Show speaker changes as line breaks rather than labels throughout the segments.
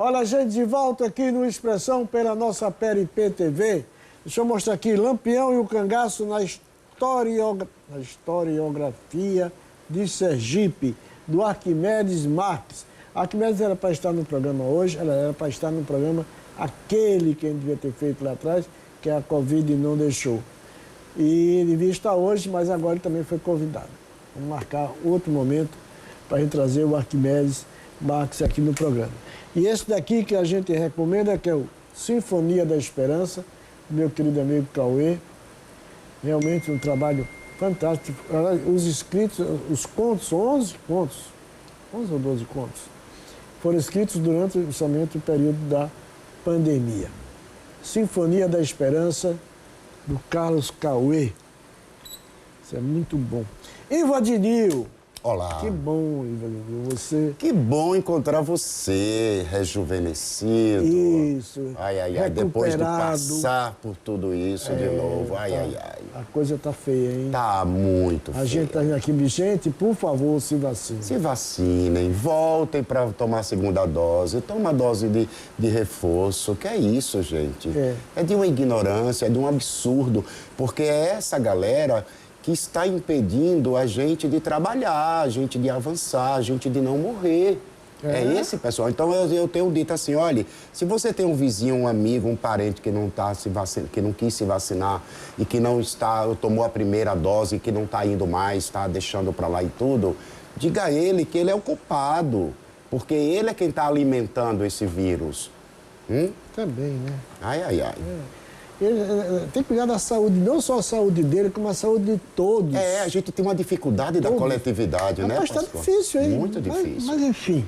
Olha, gente, de volta aqui no Expressão pela nossa PRP TV. Deixa eu mostrar aqui, Lampião e o Cangaço na historiografia de Sergipe, do Arquimedes Marques. Arquimedes era para estar no programa hoje, ela era para estar no programa aquele que a gente devia ter feito lá atrás, que a Covid não deixou. E ele devia estar hoje, mas agora ele também foi convidado. Vamos marcar outro momento para a gente trazer o Arquimedes Marques aqui no programa. E esse daqui que a gente recomenda, que é o Sinfonia da Esperança, do meu querido amigo Cauê. Realmente um trabalho fantástico. Os escritos, os contos, 11 contos, 11 ou 12 contos, foram escritos durante justamente o período da pandemia. Sinfonia da Esperança, do Carlos Cauê. Isso é muito bom. Ivo Adinil.
Olá.
Que bom, Ivo, você.
Que bom encontrar você, rejuvenescido.
Isso.
Ai, ai, ai, depois de passar por tudo isso de novo. Ai, ai, ai.
A coisa tá feia, hein?
Tá muito feia.
A gente tá aqui, gente, por favor, se vacinem.
Se vacinem, voltem para tomar a segunda dose, toma a dose de reforço. Que é isso, gente? É de uma ignorância, é de um absurdo, porque é essa galera que está impedindo a gente de trabalhar, a gente de avançar, a gente de não morrer. É esse pessoal. Então eu tenho dito assim, olha, se você tem um vizinho, um amigo, um parente que não tá se vacinando, que não quis se vacinar e que não está, tomou a primeira dose e que não está indo mais, está deixando para lá e tudo, diga a ele que ele é o culpado, porque ele é quem está alimentando esse vírus.
Também, né?
Ai, ai, ai.
Ele tem que cuidar da saúde, não só a saúde dele, como a saúde de todos.
A gente tem uma dificuldade da coletividade, né,
Mas
Pascoal?
está difícil, hein?
Muito difícil.
Mas enfim,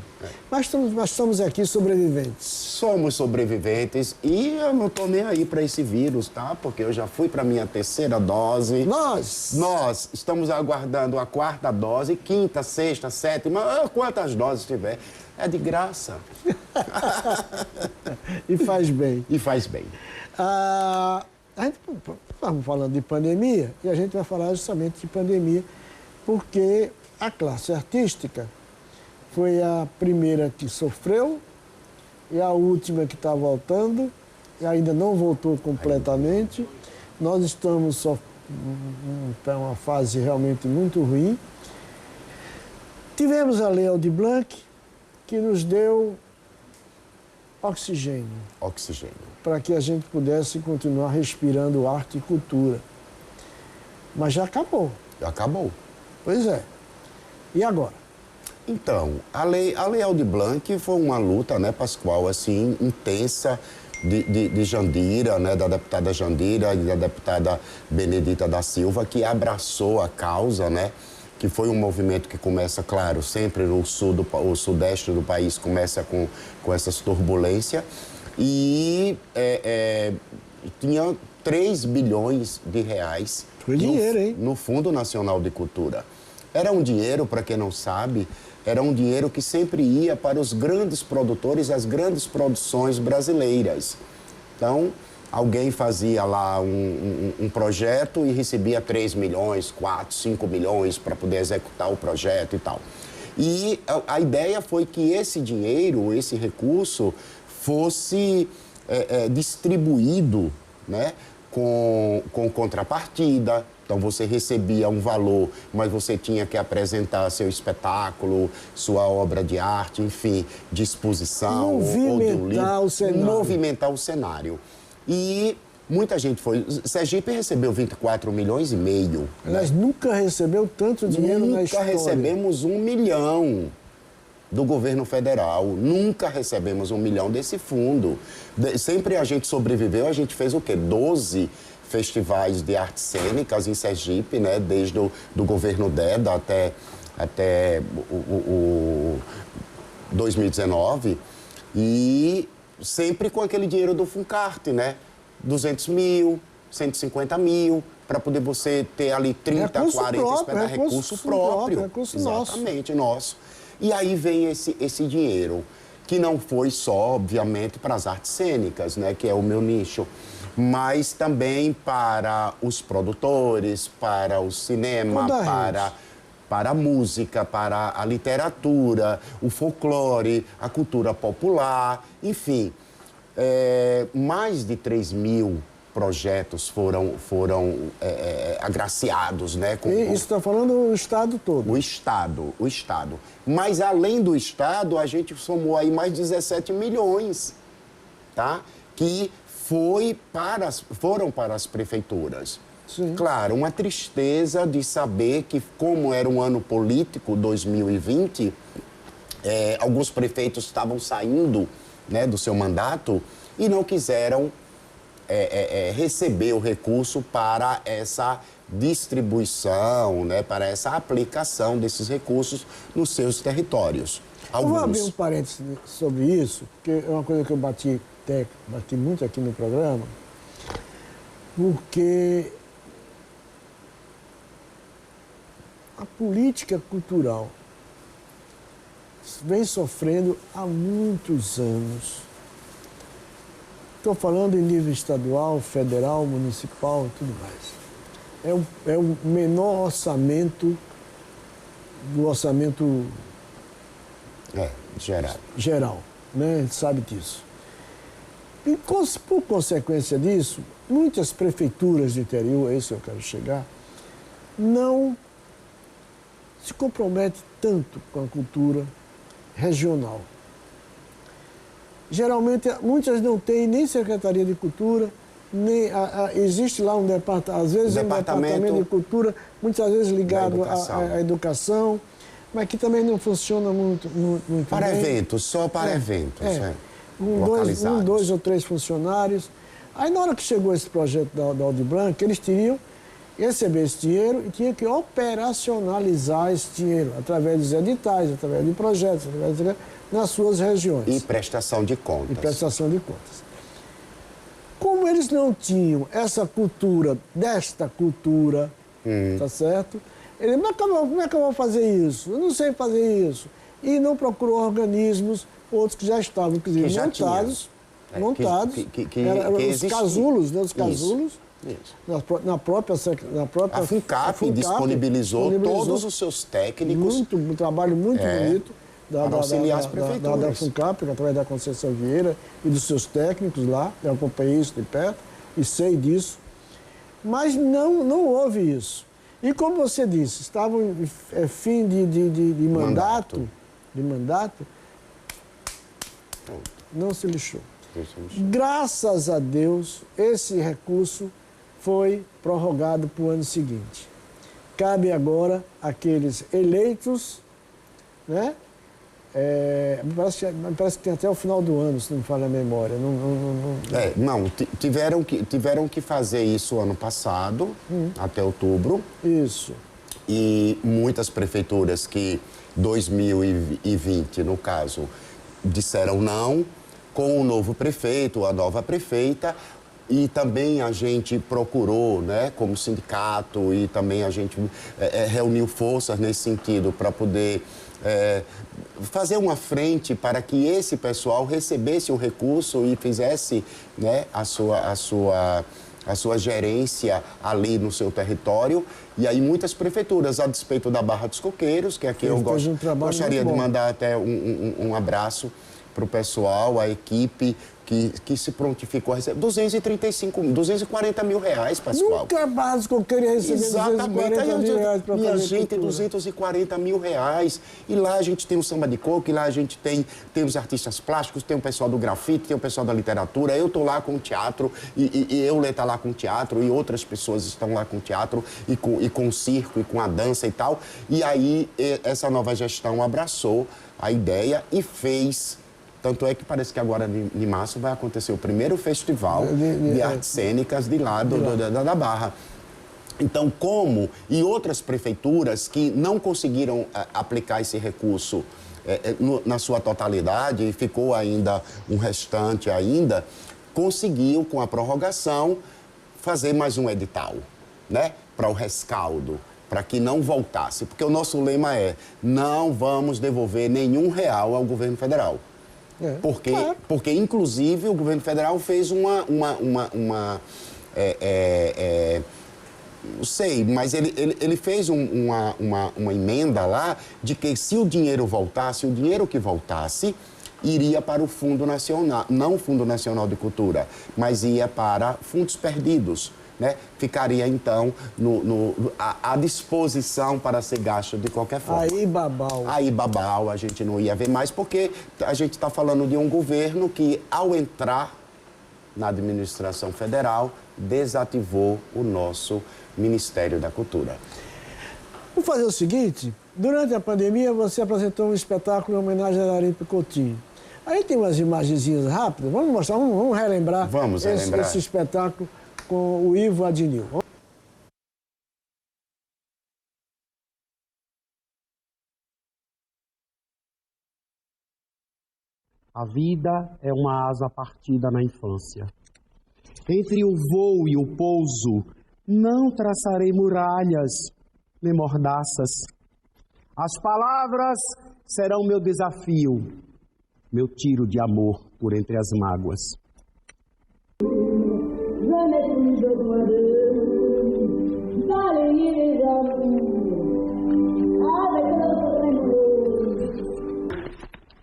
nós estamos aqui sobreviventes.
Somos sobreviventes e eu não estou nem aí para esse vírus, tá? Porque eu já fui para minha terceira dose. Nós estamos aguardando a quarta dose, quinta, sexta, sétima, quantas doses tiver. É de graça.
E faz bem.
E faz bem.
A gente estamos falando de pandemia e a gente vai falar justamente de pandemia porque a classe artística foi a primeira que sofreu e a última que está voltando e ainda não voltou completamente. Nós estamos em uma fase realmente muito ruim. Tivemos a Lei Aldir Blanc, que nos deu oxigênio. Para que a gente pudesse continuar respirando arte e cultura. Mas já acabou.
Já acabou.
Pois é. E agora?
Então, a Lei Aldir Blanc foi uma luta, né, Pascoal, assim, intensa de Jandira, né, da deputada Jandira e da deputada Benedita da Silva, que abraçou a causa, né? Que foi um movimento que começa, claro, sempre no o sudeste do país começa com essas turbulências. E tinha 3 bilhões de reais
foi dinheiro, hein?
No Fundo Nacional de Cultura. Era um dinheiro, para quem não sabe, era um dinheiro que sempre ia para os grandes produtores, as grandes produções brasileiras. Então, alguém fazia lá um projeto e recebia 3 milhões, 4, 5 milhões para poder executar o projeto e tal. E a ideia foi que esse dinheiro, esse recurso, fosse distribuído, né, com contrapartida. Então, você recebia um valor, mas você tinha que apresentar seu espetáculo, sua obra de arte, enfim, de exposição. Movimentar o cenário. E muita gente foi. Sergipe recebeu 24 milhões e meio.
Mas nunca recebeu tanto dinheiro na história.
Nunca recebemos 1 milhão do governo federal. Nunca recebemos 1 milhão desse fundo. Sempre a gente sobreviveu, a gente fez o quê? 12 festivais de artes cênicas em Sergipe, né? Desde do governo Deda até o 2019. E sempre com aquele dinheiro do Funcarte, né? 200 mil, 150 mil, para poder você ter ali 30, 40 recurso próprio.
Recurso
exatamente, nosso. E aí vem esse dinheiro, que não foi só, obviamente, para as artes cênicas, né? Que é o meu nicho, mas também para os produtores, para o cinema, para para a música, para a literatura, o folclore, a cultura popular, enfim. Mais de 3 mil projetos foram agraciados, né?
E isso está falando o Estado todo?
O Estado. Mas, além do Estado, a gente somou aí mais 17 milhões, tá? Que foram para as prefeituras.
Sim.
Claro, uma tristeza de saber que, como era um ano político, 2020, alguns prefeitos estavam saindo, né, do seu mandato e não quiseram receber o recurso para essa distribuição, né, para essa aplicação desses recursos nos seus territórios.
Eu vou abrir um parênteses sobre isso, porque é uma coisa que eu bati muito aqui no programa, porque a política cultural vem sofrendo há muitos anos. Estou falando em nível estadual, federal, municipal e tudo mais. É o menor orçamento do orçamento geral, né? A gente sabe disso. E, por consequência disso, muitas prefeituras do interior, é isso que eu quero chegar, não se comprometem tanto com a cultura regional. Geralmente, muitas não têm nem Secretaria de Cultura, nem existe lá um departamento, às vezes um departamento de cultura, muitas vezes ligado à educação, mas que também não funciona muito
para
bem.
Eventos, só para eventos.
Dois ou três funcionários. Aí, na hora que chegou esse projeto da Aldir Blanc, eles tinham receber esse dinheiro e tinham que operacionalizar esse dinheiro através dos editais, através de projetos, nas suas regiões.
E prestação de contas.
Como eles não tinham essa cultura, desta cultura, tá certo? Ele, como é que eu vou fazer isso? Eu não sei fazer isso. E não procurou organismos, outros que já estavam, inclusive, montados. Os casulos, né? Os casulos.
Isso.
Na própria
a FUNCAP disponibilizou todos os seus técnicos.
Um trabalho muito bonito
para auxiliar as prefeituras.
Da FUNCAP, através da Conceição Vieira e dos seus técnicos lá. Eu acompanhei isso de perto e sei disso. Mas não houve isso. E como você disse, estavam em fim de mandato, não se lixou. Graças a Deus, esse recurso foi prorrogado para o ano seguinte. Cabe agora àqueles eleitos, né? Me parece que tem até o final do ano, se não me falha a memória.
Tiveram que fazer isso ano passado, até outubro.
Isso.
E muitas prefeituras que 2020, no caso, disseram não, com o novo prefeito, a nova prefeita, e também a gente procurou, né, como sindicato, e também a gente reuniu forças nesse sentido para poder fazer uma frente para que esse pessoal recebesse o recurso e fizesse, né, a sua gerência ali no seu território. E aí muitas prefeituras, a despeito da Barra dos Coqueiros, que aqui eu gostaria de mandar até um abraço para o pessoal, a equipe que se prontificou a receber 240 mil reais, Pascoal.
Nunca mais que eu queria receber.
Exatamente.
240 mil reais para
minha
fazer
gente,
cultura.
240 mil reais. E lá a gente tem o samba de coco, e lá a gente tem os artistas plásticos, tem o pessoal do grafite, tem o pessoal da literatura. Eu estou lá com o teatro, e eu está lá com o teatro, e outras pessoas estão lá com o teatro, e com o circo, e com a dança e tal. E aí essa nova gestão abraçou a ideia e fez. Tanto é que parece que agora, em março, vai acontecer o primeiro festival de artes cênicas de lá da Barra. Então, e outras prefeituras que não conseguiram aplicar esse recurso na sua totalidade, e ficou ainda um restante ainda, conseguiu, com a prorrogação, fazer mais um edital, né, para o rescaldo, para que não voltasse. Porque o nosso lema é: não vamos devolver nenhum real ao governo federal. Porque, inclusive, o governo federal fez não sei, mas ele fez uma emenda lá de que se o dinheiro voltasse, o dinheiro que voltasse iria para o Fundo Nacional, não o Fundo Nacional de Cultura, mas ia para fundos perdidos, né? Ficaria, então, à disposição para ser gasto de qualquer forma. Aí, babau, a gente não ia ver mais, porque a gente está falando de um governo que, ao entrar na administração federal, desativou o nosso Ministério da Cultura.
Vamos fazer o seguinte, durante a pandemia você apresentou um espetáculo em homenagem a Lauripe Coutinho. Aí tem umas imagenzinhas rápidas, vamos mostrar, vamos relembrar, esse espetáculo com o Ivo Adinil.
A vida é uma asa partida na infância. Entre o voo e o pouso, não traçarei muralhas, nem mordaças. As palavras serão meu desafio, meu tiro de amor por entre as mágoas.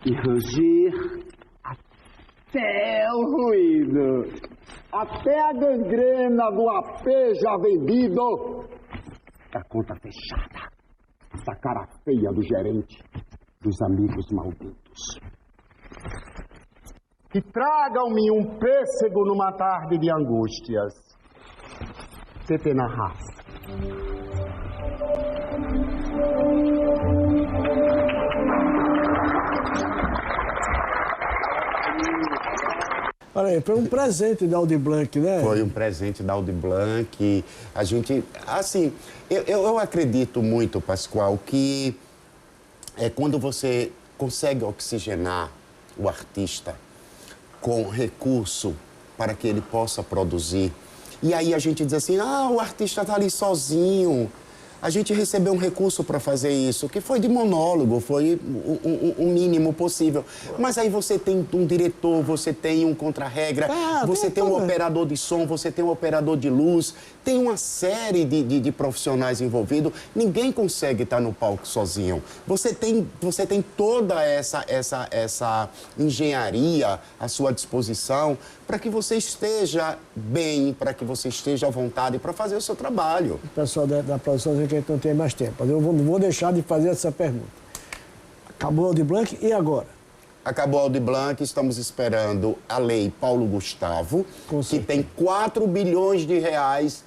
E ranger até o ruído, até a gangrena do AP já vendido. A conta fechada, essa cara feia do gerente, dos amigos malditos. Que tragam-me um pêssego numa tarde de angústias. CT na raça.
Olha aí, foi um presente da Aldir Blanc, né?
Foi um presente da Aldir Blanc. A gente, assim, eu acredito muito, Pascoal, que quando você consegue oxigenar o artista com recurso para que ele possa produzir, e aí a gente diz assim, o artista está ali sozinho. A gente recebeu um recurso para fazer isso, que foi de monólogo, foi o mínimo possível. Mas aí você tem um diretor, você tem um contra-regra, você tem um operador de som, você tem um operador de luz, tem uma série de profissionais envolvidos. Ninguém consegue estar no palco sozinho. Você tem toda essa engenharia à sua disposição para que você esteja bem, para que você esteja à vontade para fazer o seu trabalho.
O pessoal da produção diz que a gente não tem mais tempo. Mas eu não vou deixar de fazer essa pergunta. Acabou o Aldir Blanc e agora?
Acabou o Aldir Blanc, estamos esperando a lei Paulo Gustavo, que tem 4 bilhões de reais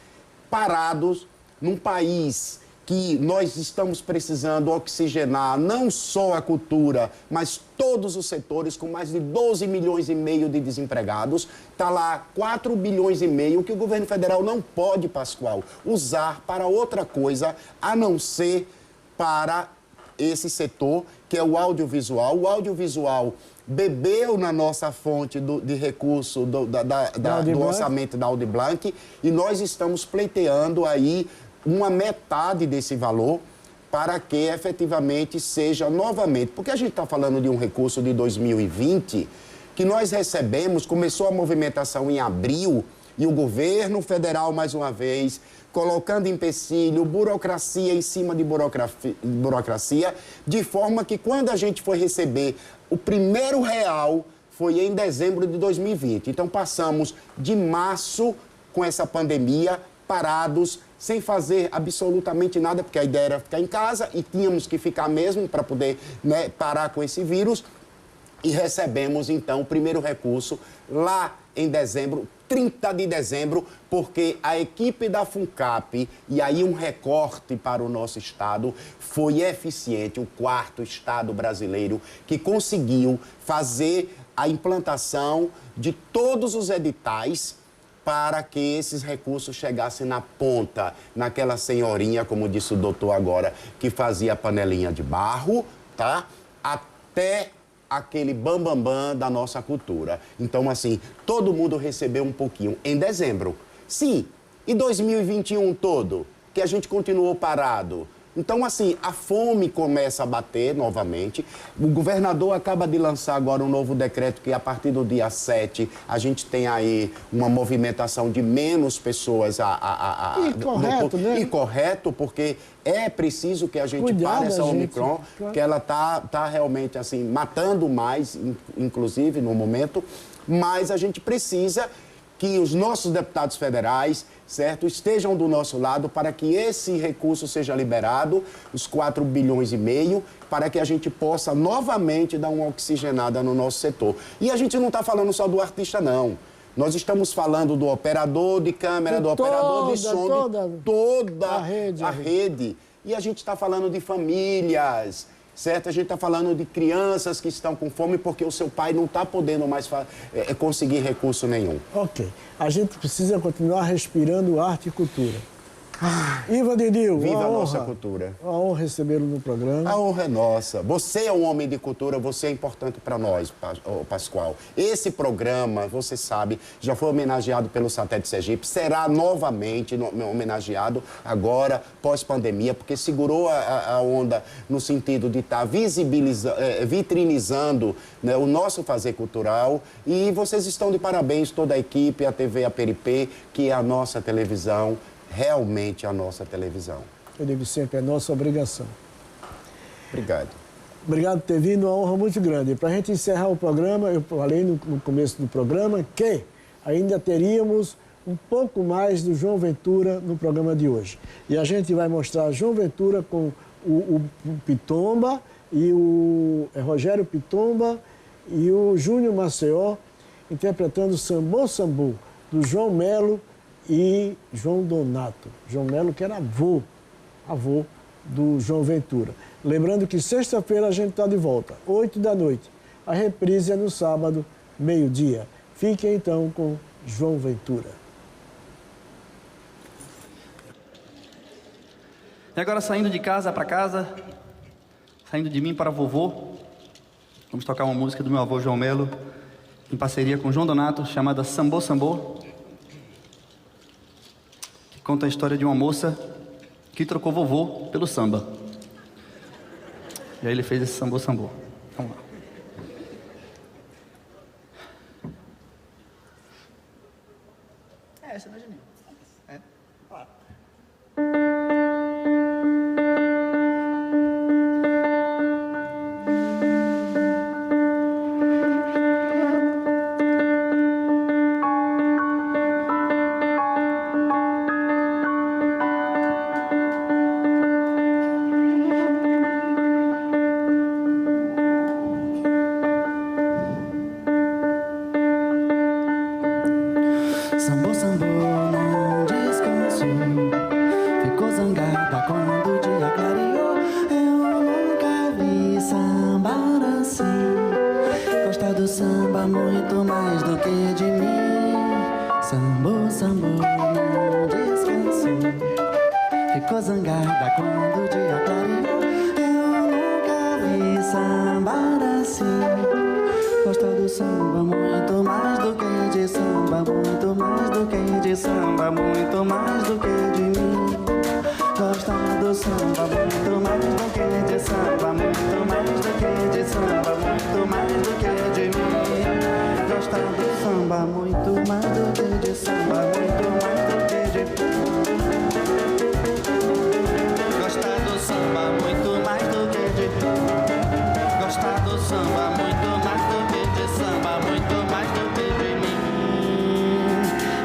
parados num país que nós estamos precisando oxigenar não só a cultura, mas todos os setores, com mais de 12 milhões e meio de desempregados. Está lá 4 bilhões e meio que o governo federal não pode, Pascoal, usar para outra coisa, a não ser para esse setor, que é o audiovisual. O audiovisual bebeu na nossa fonte de recurso do orçamento da Aldir Blanc, e nós estamos pleiteando aí uma metade desse valor para que efetivamente seja novamente. Porque a gente está falando de um recurso de 2020 que nós recebemos, começou a movimentação em abril, e o governo federal, mais uma vez, colocando empecilho, burocracia em cima de burocracia, de forma que quando a gente foi receber o primeiro real foi em dezembro de 2020. Então passamos de março com essa pandemia parados, sem fazer absolutamente nada, porque a ideia era ficar em casa e tínhamos que ficar mesmo para poder, né, parar com esse vírus. E recebemos, então, o primeiro recurso lá em dezembro, 30 de dezembro, porque a equipe da FUNCAP, e aí um recorte para o nosso estado, foi eficiente, o 4º estado brasileiro que conseguiu fazer a implantação de todos os editais para que esses recursos chegassem na ponta, naquela senhorinha, como disse o doutor agora, que fazia a panelinha de barro, tá? Até aquele bambambam da nossa cultura. Então, assim, todo mundo recebeu um pouquinho em dezembro. Sim, e 2021 todo, que a gente continuou parado, Então, assim, a fome começa a bater novamente. O governador acaba de lançar agora um novo decreto que, a partir do dia 7, a gente tem aí uma movimentação de menos pessoas
correto, né?
E correto, porque é preciso que a gente
Cuidado,
pare essa
gente.
Omicron,
Claro.
que ela tá realmente, assim, matando mais, inclusive, no momento. Mas a gente precisa que os nossos deputados federais, certo, estejam do nosso lado para que esse recurso seja liberado, os 4,5 bilhões, para que a gente possa novamente dar uma oxigenada no nosso setor. E a gente não está falando só do artista, não. Nós estamos falando do operador de câmera, do operador de som, de toda a rede. E a gente está falando de famílias, certo? A gente está falando de crianças que estão com fome porque o seu pai não está podendo mais conseguir recurso nenhum.
Ok. A gente precisa continuar respirando arte e cultura. Ivan Didil,
viva a nossa cultura.
Uma honra recebê-lo no programa.
A honra é nossa. Você é um homem de cultura, você é importante para nós, Pascoal. Esse programa, você sabe, já foi homenageado pelo Satélite Sergipe, será novamente homenageado agora, pós-pandemia, porque segurou a onda no sentido de estar vitrinizando, né, o nosso fazer cultural. E vocês estão de parabéns, toda a equipe, a TV Aperipê, que é a nossa televisão, realmente a nossa televisão.
Eu digo sempre, é nossa obrigação.
Obrigado.
Obrigado por ter vindo, uma honra muito grande. Para a gente encerrar o programa, eu falei no começo do programa que ainda teríamos um pouco mais do João Ventura no programa de hoje. E a gente vai mostrar João Ventura com o Pitomba e o Rogério Pitomba e o Júnior Maceió interpretando Sambô Sambô, do João Melo e João Donato. João Melo, que era avô do João Ventura. Lembrando que sexta-feira a gente está de volta, 8 da noite. A reprise é no sábado, meio-dia. Fiquem então com João Ventura.
E agora, saindo de casa para casa, saindo de mim para vovô, vamos tocar uma música do meu avô João Melo, em parceria com João Donato, chamada Sambô Sambô, que conta a história de uma moça que trocou vovô pelo samba. E aí ele fez esse Sambô Sambô. Vamos lá. Essa não é de mim.
Sambô, sambô, não descanso. Ficou zangada quando o dia clareou. Eu nunca vi sambar assim. Gosta do samba muito mais do que de mim. Sambô, sambô, não descanso. Ficou zangada quando o dia clareou. Eu nunca vi sambar assim. Gosta do samba muito mais do que de samba, muito mais do que de samba, muito mais do que de mim. Gosta do samba muito mais do que de samba, muito mais do que de samba, muito mais do que de mim. Gosta do samba muito mais do que de samba, muito mais do que de Gosta do samba muito mais do que de Gosta do samba muito mais do que de samba, muito mais do que de mim.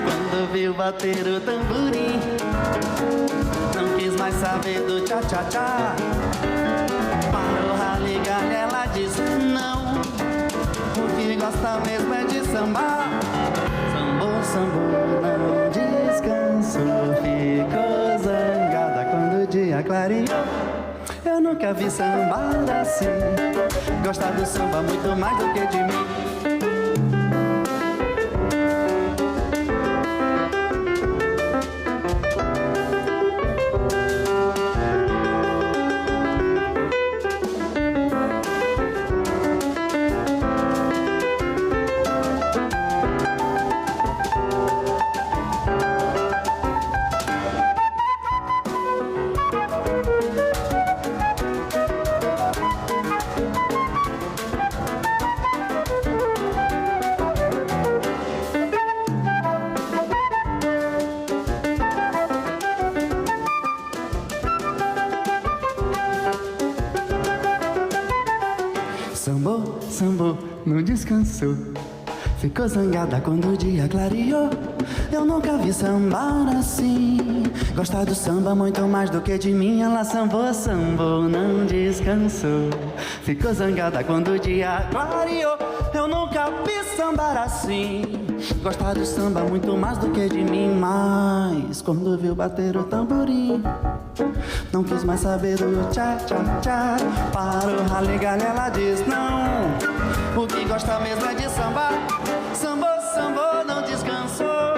Quando viu bater o tamborim, não quis mais saber do tchá-tchá-tchá. Parou a ligar, ela disse não, o que gosta mesmo é de sambar. Sambô, sambô, não descanso. Ficou zangada quando o dia clareou. Eu nunca vi sambar assim. Gosta do samba muito mais do que de mim. Sambou, sambou, não descansou. Ficou zangada quando o dia clareou. Eu nunca vi sambar assim. Gosta do samba muito mais do que de mim. Ela sambou, sambou, não descansou. Ficou zangada quando o dia clareou. Eu nunca vi sambar assim. Gosta do samba muito mais do que de mim. Mas quando viu bater o tamborim, não quis mais saber do tchá, tchá, tchá. Para o ralegalha ela diz não. O que gosta mesmo é de sambar. Sambou, sambou, não descansou.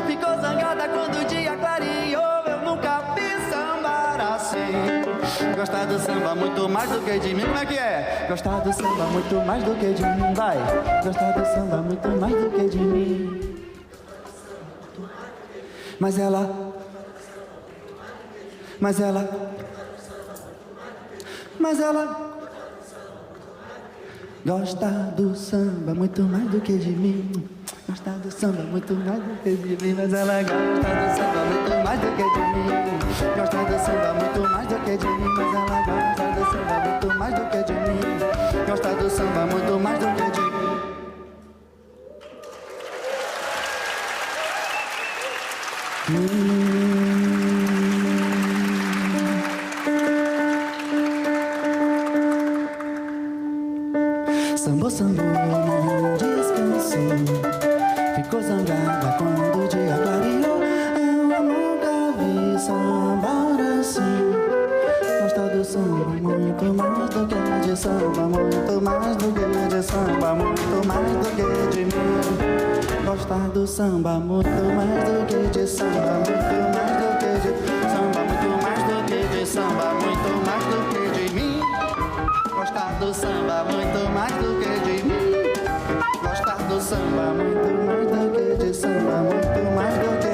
Ficou zangada quando o dia clareou. Eu nunca vi sambar assim. Gostar do samba muito mais do que de mim. Como é que é? Gostar do samba muito mais do que de mim. Vai. Gostar do samba muito mais do que de mim. Mas ela gosta do samba muito mais do que de mim. Gosta do samba muito mais do que de mim. Mas ela gosta do samba muito mais do que de mim. Gosta do samba muito mais do que de mim. Mas ela gosta do samba muito mais do que de mim. Gosta do samba muito mais do que de mim. Sambou, sambou, não descansou. Ficou zangada quando o dia clareou. Eu nunca vi sambar assim. Gosta do samba muito mais do que de samba. Muito mais do que de samba. Muito mais do que de mim. Gosta do samba muito mais do que de samba. Muito mais do que de samba. Muito mais do que de samba. Muito mais do que de mim. Gostar do samba muito mais do que de mim. Gostar do samba muito mais do que de samba. Muito mais do que